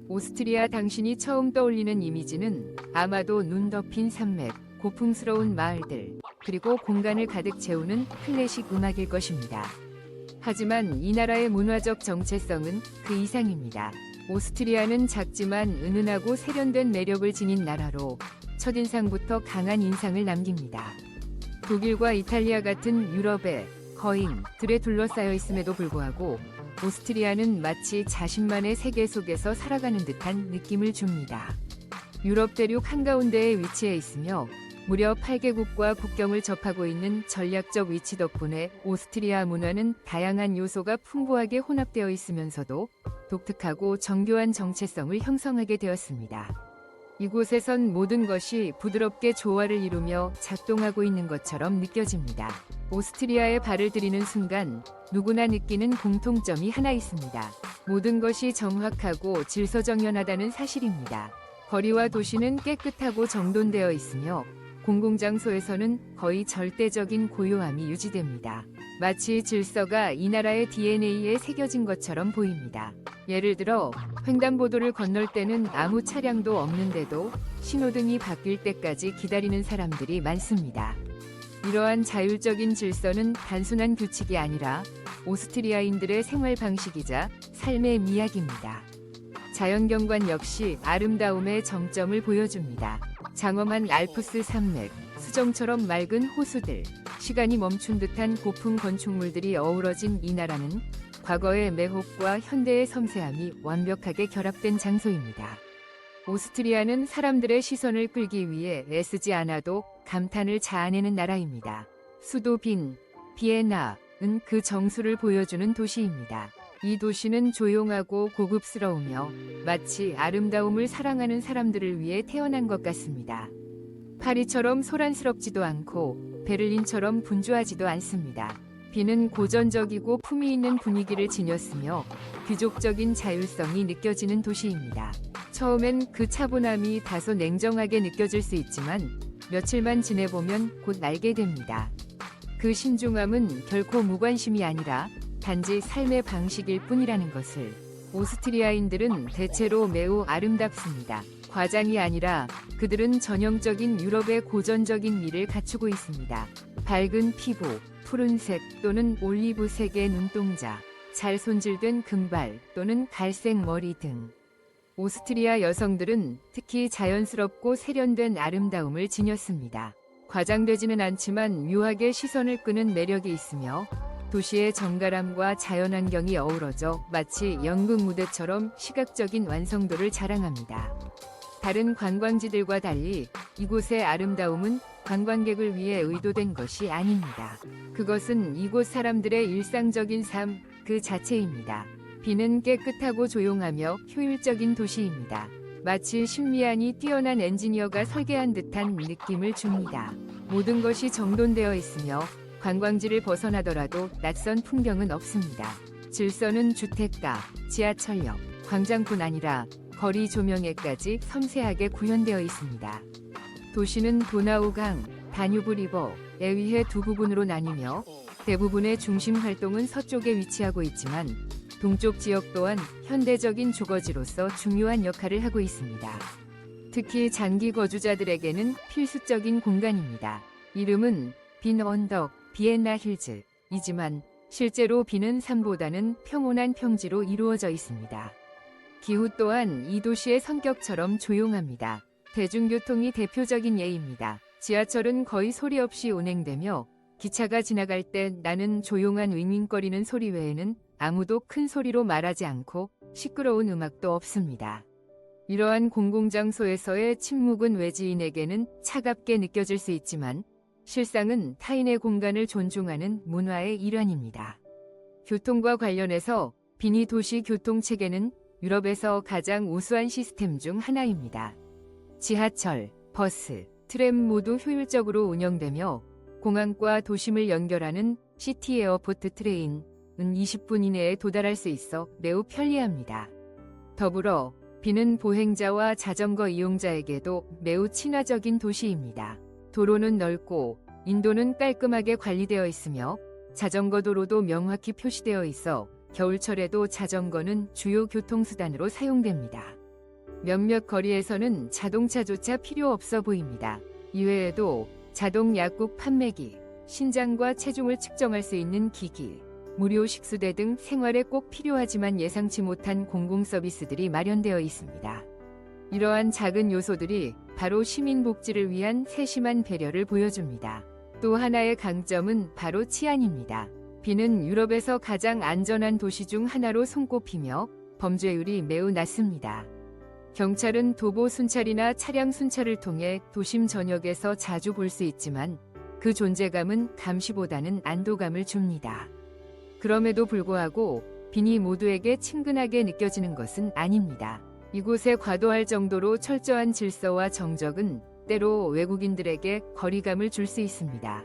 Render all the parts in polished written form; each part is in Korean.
오스트리아 당신이 처음 떠올리는 이미지는 아마도 눈 덮인 산맥, 고풍스러운 마을들, 그리고 공간을 가득 채우는 클래식 음악일 것입니다. 하지만 이 나라의 문화적 정체성은 그 이상입니다. 오스트리아는 작지만 은은하고 세련된 매력을 지닌 나라로 첫인상부터 강한 인상을 남깁니다. 독일과 이탈리아 같은 유럽의 거인들에 둘러싸여 있음에도 불구하고 오스트리아는 마치 자신만의 세계 속에서 살아가는 듯한 느낌을 줍니다. 유럽 대륙 한가운데에 위치해 있으며 무려 8개국과 국경을 접하고 있는 전략적 위치 덕분에 오스트리아 문화는 다양한 요소가 풍부하게 혼합되어 있으면서도 독특하고 정교한 정체성을 형성하게 되었습니다. 이곳에선 모든 것이 부드럽게 조화를 이루며 작동하고 있는 것처럼 느껴집니다. 오스트리아에 발을 들이는 순간 누구나 느끼는 공통점이 하나 있습니다. 모든 것이 정확하고 질서정연하다는 사실입니다. 거리와 도시는 깨끗하고 정돈되어 있으며 공공장소에서는 거의 절대적인 고요함이 유지됩니다. 마치 질서가 이 나라의 DNA에 새겨진 것처럼 보입니다. 예를 들어 횡단보도를 건널 때는 아무 차량도 없는데도 신호등이 바뀔 때까지 기다리는 사람들이 많습니다. 이러한 자율적인 질서는 단순한 규칙이 아니라 오스트리아인들의 생활 방식이자 삶의 미학입니다. 자연경관 역시 아름다움의 정점을 보여줍니다. 장엄한 알프스 산맥, 수정처럼 맑은 호수들, 시간이 멈춘 듯한 고풍 건축물들이 어우러진 이 나라는 과거의 매혹과 현대의 섬세함이 완벽하게 결합된 장소입니다. 오스트리아는 사람들의 시선을 끌기 위해 애쓰지 않아도 감탄을 자아내는 나라입니다. 수도 비엔나는 그 정수를 보여주는 도시입니다. 이 도시는 조용하고 고급스러우며 마치 아름다움을 사랑하는 사람들을 위해 태어난 것 같습니다. 파리처럼 소란스럽지도 않고 베를린처럼 분주하지도 않습니다. 비는 고전적이고 품위 있는 분위기를 지녔으며 귀족적인 자율성이 느껴지는 도시입니다. 처음엔 그 차분함이 다소 냉정하게 느껴질 수 있지만 며칠만 지내보면 곧 알게 됩니다. 그 신중함은 결코 무관심이 아니라 단지 삶의 방식일 뿐이라는 것을. 오스트리아인들은 대체로 매우 아름답습니다. 과장이 아니라 그들은 전형적인 유럽의 고전적인 미를 갖추고 있습니다. 밝은 피부, 푸른색 또는 올리브색의 눈동자, 잘 손질된 금발 또는 갈색 머리 등. 오스트리아 여성들은 특히 자연스럽고 세련된 아름다움을 지녔습니다. 과장되지는 않지만 묘하게 시선을 끄는 매력이 있으며 도시의 정갈함과 자연환경이 어우러져 마치 연극 무대처럼 시각적인 완성도를 자랑합니다. 다른 관광지들과 달리 이곳의 아름다움은 관광객을 위해 의도된 것이 아닙니다. 그것은 이곳 사람들의 일상적인 삶 그 자체입니다. 비는 깨끗하고 조용하며 효율적인 도시입니다. 마치 신미한이 뛰어난 엔지니어가 설계한 듯한 느낌을 줍니다. 모든 것이 정돈되어 있으며 관광지를 벗어나더라도 낯선 풍경은 없습니다. 질서는 주택가, 지하철역, 광장뿐 아니라 거리 조명에까지 섬세하게 구현되어 있습니다. 도시는 도나우강, 다뉴브 리버에 의해 두 부분으로 나뉘며 대부분의 중심 활동은 서쪽에 위치하고 있지만 동쪽 지역 또한 현대적인 주거지로서 중요한 역할을 하고 있습니다. 특히 장기 거주자들에게는 필수적인 공간입니다. 이름은 빈 언덕, 비엔나 힐즈이지만 실제로 비는 산보다는 평온한 평지로 이루어져 있습니다. 기후 또한 이 도시의 성격처럼 조용합니다. 대중교통이 대표적인 예입니다. 지하철은 거의 소리 없이 운행되며 기차가 지나갈 때 나는 조용한 윙윙거리는 소리 외에는 아무도 큰 소리로 말하지 않고 시끄러운 음악도 없습니다. 이러한 공공장소에서의 침묵은 외지인에게는 차갑게 느껴질 수 있지만 실상은 타인의 공간을 존중하는 문화의 일환입니다. 교통과 관련해서 비니 도시 교통체계는 유럽에서 가장 우수한 시스템 중 하나입니다. 지하철, 버스, 트램 모두 효율적으로 운영되며 공항과 도심을 연결하는 시티 에어포트 트레인은 20분 이내에 도달할 수 있어 매우 편리합니다. 더불어 비는 보행자와 자전거 이용자에게도 매우 친화적인 도시입니다. 도로는 넓고 인도는 깔끔하게 관리되어 있으며 자전거 도로도 명확히 표시되어 있어 겨울철에도 자전거는 주요 교통수단으로 사용됩니다. 몇몇 거리에서는 자동차조차 필요 없어 보입니다. 이외에도 자동 약국 판매기, 신장과 체중을 측정할 수 있는 기기, 무료 식수대 등 생활에 꼭 필요하지만 예상치 못한 공공 서비스들이 마련되어 있습니다. 이러한 작은 요소들이 바로 시민 복지를 위한 세심한 배려를 보여줍니다. 또 하나의 강점은 바로 치안입니다. 빈은 유럽에서 가장 안전한 도시 중 하나로 손꼽히며 범죄율이 매우 낮습니다. 경찰은 도보 순찰이나 차량 순찰을 통해 도심 전역에서 자주 볼 수 있지만 그 존재감은 감시보다는 안도감을 줍니다. 그럼에도 불구하고 빈이 모두에게 친근하게 느껴지는 것은 아닙니다. 이곳에 과도할 정도로 철저한 질서와 정적은 때로 외국인들에게 거리감을 줄 수 있습니다.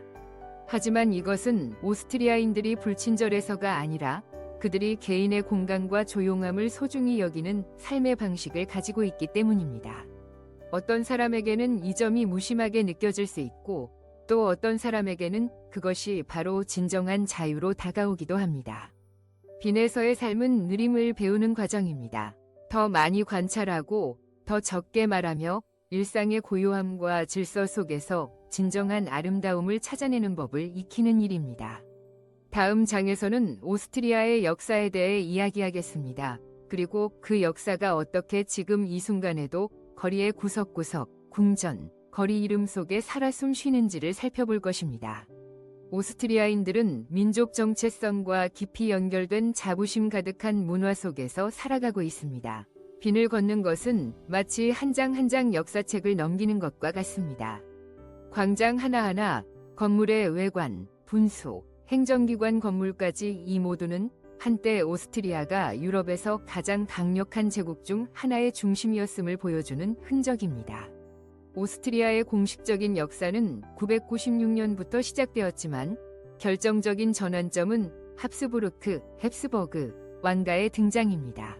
하지만 이것은 오스트리아인들이 불친절해서가 아니라 그들이 개인의 공간과 조용함을 소중히 여기는 삶의 방식을 가지고 있기 때문입니다. 어떤 사람에게는 이 점이 무심하게 느껴질 수 있고 또 어떤 사람에게는 그것이 바로 진정한 자유로 다가오기도 합니다. 빈에서의 삶은 느림을 배우는 과정입니다. 더 많이 관찰하고 더 적게 말하며 일상의 고요함과 질서 속에서 진정한 아름다움을 찾아내는 법을 익히는 일입니다. 다음 장에서는 오스트리아의 역사에 대해 이야기하겠습니다. 그리고 그 역사가 어떻게 지금 이 순간에도 거리의 구석구석, 궁전, 거리 이름 속에 살아 숨 쉬는지를 살펴볼 것입니다. 오스트리아인들은 민족 정체성과 깊이 연결된 자부심 가득한 문화 속에서 살아가고 있습니다. 빈을 걷는 것은 마치 한 장 한 장 역사책을 넘기는 것과 같습니다. 광장 하나하나, 건물의 외관, 분수, 행정기관 건물까지 이 모두는 한때 오스트리아가 유럽에서 가장 강력한 제국 중 하나의 중심이었음을 보여주는 흔적입니다. 오스트리아의 공식적인 역사는 996년부터 시작되었지만 결정적인 전환점은 합스부르크, 헵스버그 왕가의 등장입니다.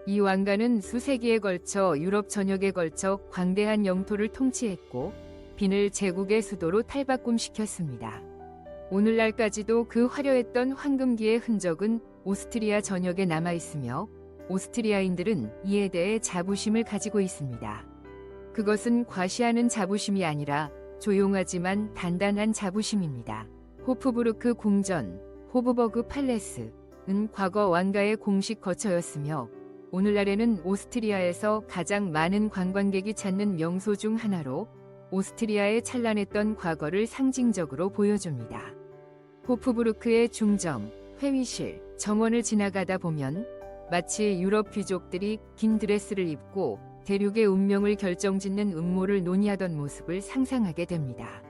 이 왕가는 수세기에 걸쳐 유럽 전역에 걸쳐 광대한 영토를 통치했고 빈을 제국의 수도로 탈바꿈시켰습니다. 오늘날까지도 그 화려했던 황금기의 흔적은 오스트리아 전역에 남아있으며 오스트리아인들은 이에 대해 자부심을 가지고 있습니다. 그것은 과시하는 자부심이 아니라 조용하지만 단단한 자부심입니다. 호프부르크 궁전, 호브버그 팔레스는 과거 왕가의 공식 거처였으며 오늘날에는 오스트리아에서 가장 많은 관광객이 찾는 명소 중 하나로 오스트리아의 찬란했던 과거를 상징적으로 보여줍니다. 호프부르크의 중정, 회의실, 정원을 지나가다 보면 마치 유럽 귀족들이 긴 드레스를 입고 대륙의 운명을 결정짓는 음모를 논의하던 모습을 상상하게 됩니다.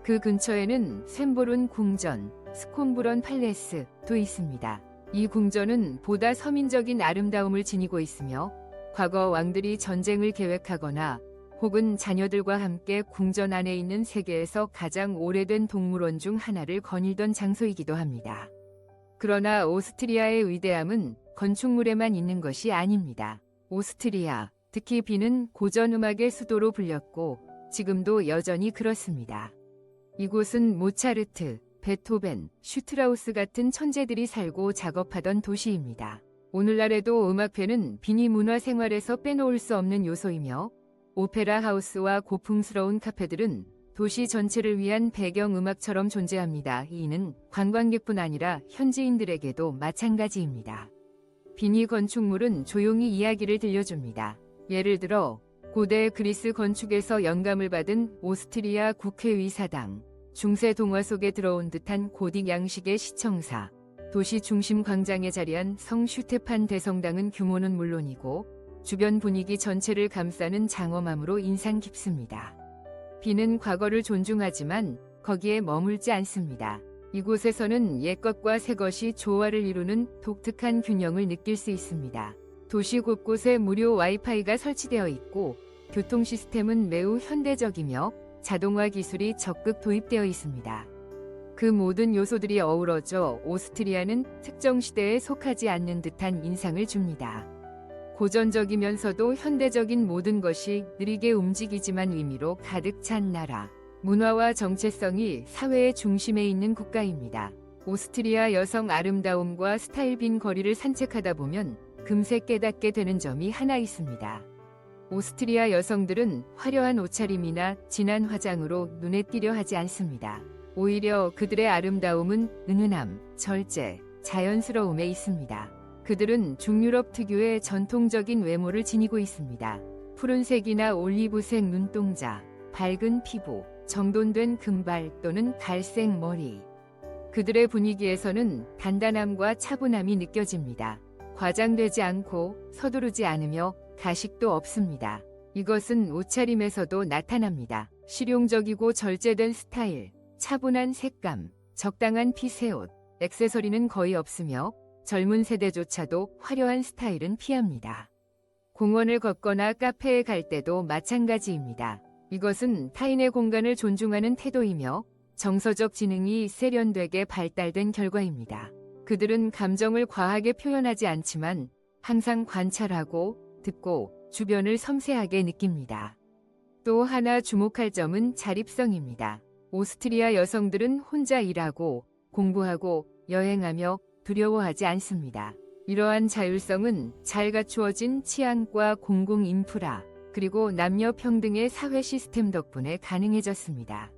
그 근처에는 쇤보른 궁전, 스콤브런 팔레스도 있습니다. 이 궁전은 보다 서민적인 아름다움을 지니고 있으며 과거 왕들이 전쟁을 계획하거나 혹은 자녀들과 함께 궁전 안에 있는 세계에서 가장 오래된 동물원 중 하나를 거닐던 장소이기도 합니다. 그러나 오스트리아의 위대함은 건축물에만 있는 것이 아닙니다. 오스트리아, 특히 빈은 고전음악의 수도로 불렸고 지금도 여전히 그렇습니다. 이곳은 모차르트, 베토벤, 슈트라우스 같은 천재들이 살고 작업하던 도시입니다. 오늘날에도 음악회는 빈이 문화생활에서 빼놓을 수 없는 요소이며 오페라 하우스와 고풍스러운 카페들은 도시 전체를 위한 배경음악처럼 존재합니다. 이는 관광객뿐 아니라 현지인들에게도 마찬가지입니다. 빈이 건축물은 조용히 이야기를 들려줍니다. 예를 들어 고대 그리스 건축에서 영감을 받은 오스트리아 국회의 사당, 중세 동화 속에 들어온 듯한 고딕 양식의 시청사, 도시 중심 광장에 자리한 성 슈테판 대성당은 규모는 물론이고 주변 분위기 전체를 감싸는 장엄함으로 인상 깊습니다. 빈은 과거를 존중하지만 거기에 머물지 않습니다. 이곳에서는 옛것과 새것이 조화를 이루는 독특한 균형을 느낄 수 있습니다. 도시 곳곳에 무료 와이파이가 설치되어 있고 교통 시스템은 매우 현대적이며 자동화 기술이 적극 도입되어 있습니다. 그 모든 요소들이 어우러져 오스트리아는 특정 시대에 속하지 않는 듯한 인상을 줍니다. 고전적이면서도 현대적인 모든 것이 느리게 움직이지만 의미로 가득 찬 나라. 문화와 정체성이 사회의 중심에 있는 국가입니다. 오스트리아 여성 아름다움과 스타일 빈 거리를 산책하다 보면 금세 깨닫게 되는 점이 하나 있습니다. 오스트리아 여성들은 화려한 옷차림이나 진한 화장으로 눈에 띄려 하지 않습니다. 오히려 그들의 아름다움은 은은함, 절제, 자연스러움에 있습니다. 그들은 중유럽 특유의 전통적인 외모를 지니고 있습니다. 푸른색이나 올리브색 눈동자, 밝은 피부, 정돈된 금발 또는 갈색 머리. 그들의 분위기에서는 단단함과 차분함이 느껴집니다. 과장되지 않고 서두르지 않으며 가식도 없습니다. 이것은 옷차림에서도 나타납니다. 실용적이고 절제된 스타일, 차분한 색감, 적당한 핏의 옷, 액세서리는 거의 없으며 젊은 세대조차도 화려한 스타일은 피합니다. 공원을 걷거나 카페에 갈 때도 마찬가지입니다. 이것은 타인의 공간을 존중하는 태도이며 정서적 지능이 세련되게 발달된 결과입니다. 그들은 감정을 과하게 표현하지 않지만 항상 관찰하고 듣고 주변을 섬세하게 느낍니다. 또 하나 주목할 점은 자립성입니다. 오스트리아 여성들은 혼자 일하고 공부하고 여행하며 두려워하지 않습니다. 이러한 자율성은 잘 갖추어진 치안과 공공 인프라, 그리고 남녀 평등의 사회 시스템 덕분에 가능해졌습니다.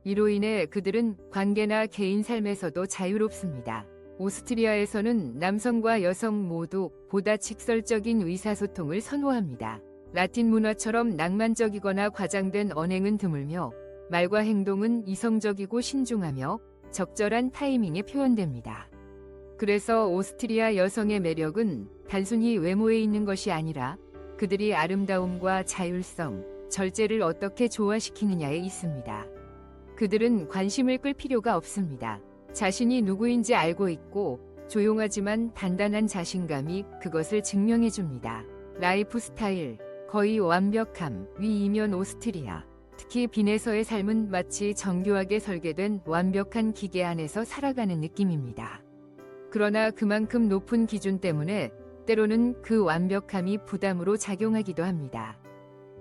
이로 인해 그들은 관계나 개인 삶에서도 자유롭습니다. 오스트리아에서는 남성과 여성 모두 보다 직설적인 의사소통을 선호합니다. 라틴 문화처럼 낭만적이거나 과장된 언행은 드물며 말과 행동은 이성적이고 신중하며 적절한 타이밍에 표현됩니다. 그래서 오스트리아 여성의 매력은 단순히 외모에 있는 것이 아니라 그들이 아름다움과 자율성, 절제를 어떻게 조화시키느냐에 있습니다. 그들은 관심을 끌 필요가 없습니다. 자신이 누구인지 알고 있고 조용하지만 단단한 자신감이 그것을 증명해줍니다. 라이프 스타일, 거의 완벽함, 위이면 오스트리아. 특히 빈에서의 삶은 마치 정교하게 설계된 완벽한 기계 안에서 살아가는 느낌입니다. 그러나 그만큼 높은 기준 때문에 때로는 그 완벽함이 부담으로 작용하기도 합니다.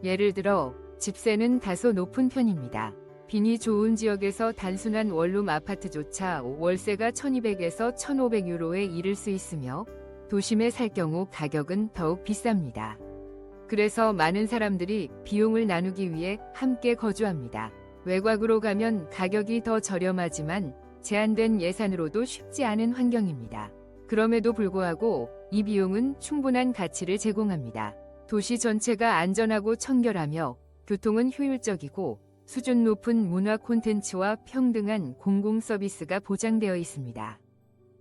예를 들어 집세는 다소 높은 편입니다. 빈이 좋은 지역에서 단순한 원룸 아파트조차 월세가 1200에서 1500유로에 이를 수 있으며 도심에 살 경우 가격은 더욱 비쌉니다. 그래서 많은 사람들이 비용을 나누기 위해 함께 거주합니다. 외곽으로 가면 가격이 더 저렴하지만 제한된 예산으로도 쉽지 않은 환경입니다. 그럼에도 불구하고 이 비용은 충분한 가치를 제공합니다. 도시 전체가 안전하고 청결하며 교통은 효율적이고 수준 높은 문화 콘텐츠와 평등한 공공 서비스가 보장되어 있습니다.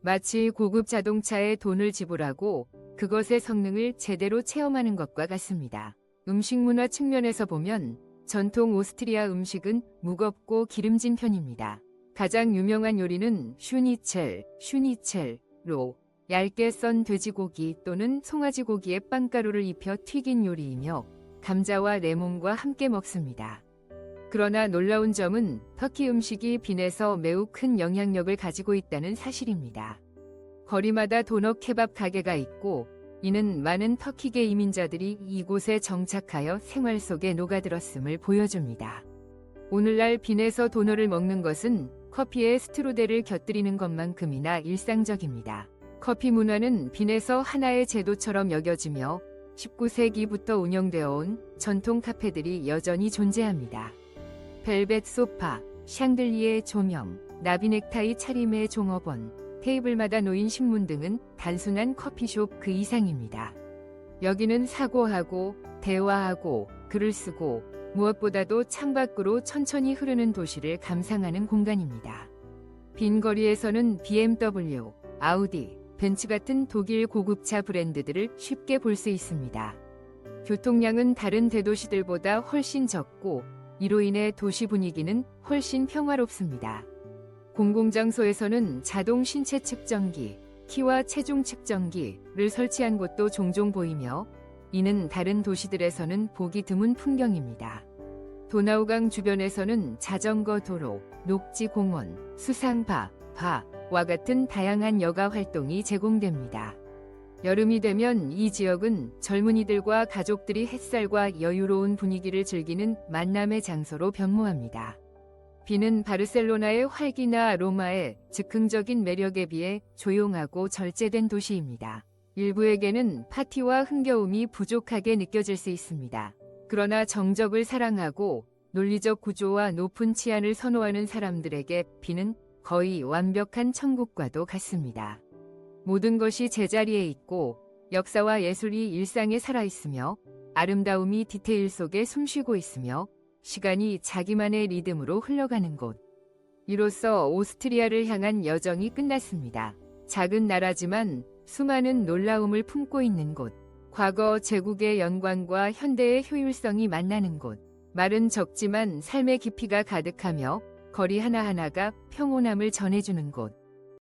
마치 고급 자동차에 돈을 지불하고 그것의 성능을 제대로 체험하는 것과 같습니다. 음식 문화 측면에서 보면 전통 오스트리아 음식은 무겁고 기름진 편입니다. 가장 유명한 요리는 슈니첼로 얇게 썬 돼지고기 또는 송아지 고기에 빵가루를 입혀 튀긴 요리이며 감자와 레몬과 함께 먹습니다. 그러나 놀라운 점은 터키 음식이 빈에서 매우 큰 영향력을 가지고 있다는 사실입니다. 거리마다 도넛 케밥 가게가 있고 이는 많은 터키계 이민자들이 이곳에 정착하여 생활 속에 녹아들었음을 보여줍니다. 오늘날 빈에서 도넛을 먹는 것은 커피에 스트루델을 곁들이는 것만큼이나 일상적입니다. 커피 문화는 빈에서 하나의 제도처럼 여겨지며 19세기부터 운영되어 온 전통 카페들이 여전히 존재합니다. 벨벳 소파, 샹들리에 조명, 나비 넥타이 차림의 종업원, 테이블마다 놓인 신문 등은 단순한 커피숍 그 이상입니다. 여기는 사고하고 대화하고 글을 쓰고 무엇보다도 창밖으로 천천히 흐르는 도시를 감상하는 공간입니다. 빈 거리에서는 BMW, 아우디, 벤츠 같은 독일 고급차 브랜드들을 쉽게 볼 수 있습니다. 교통량은 다른 대도시들보다 훨씬 적고 이로 인해 도시 분위기는 훨씬 평화롭습니다. 공공장소에서는 자동 신체 측정기, 키와 체중 측정기를 설치한 곳도 종종 보이며 이는 다른 도시들에서는 보기 드문 풍경입니다. 도나우강 주변에서는 자전거 도로, 녹지 공원, 수상바, 바와 같은 다양한 여가 활동이 제공됩니다. 여름이 되면 이 지역은 젊은이들과 가족들이 햇살과 여유로운 분위기를 즐기는 만남의 장소로 변모합니다. 빈은 바르셀로나의 활기나 로마의 즉흥적인 매력에 비해 조용하고 절제된 도시입니다. 일부에게는 파티와 흥겨움이 부족하게 느껴질 수 있습니다. 그러나 정적을 사랑하고 논리적 구조와 높은 치안을 선호하는 사람들에게 비는 거의 완벽한 천국과도 같습니다. 모든 것이 제자리에 있고 역사와 예술이 일상에 살아있으며 아름다움이 디테일 속에 숨쉬고 있으며 시간이 자기만의 리듬으로 흘러가는 곳. 이로써 오스트리아를 향한 여정이 끝났습니다. 작은 나라지만 수많은 놀라움을 품고 있는 곳. 과거 제국의 영광과 현대의 효율성이 만나는 곳. 말은 적지만 삶의 깊이가 가득하며 거리 하나하나가 평온함을 전해주는 곳.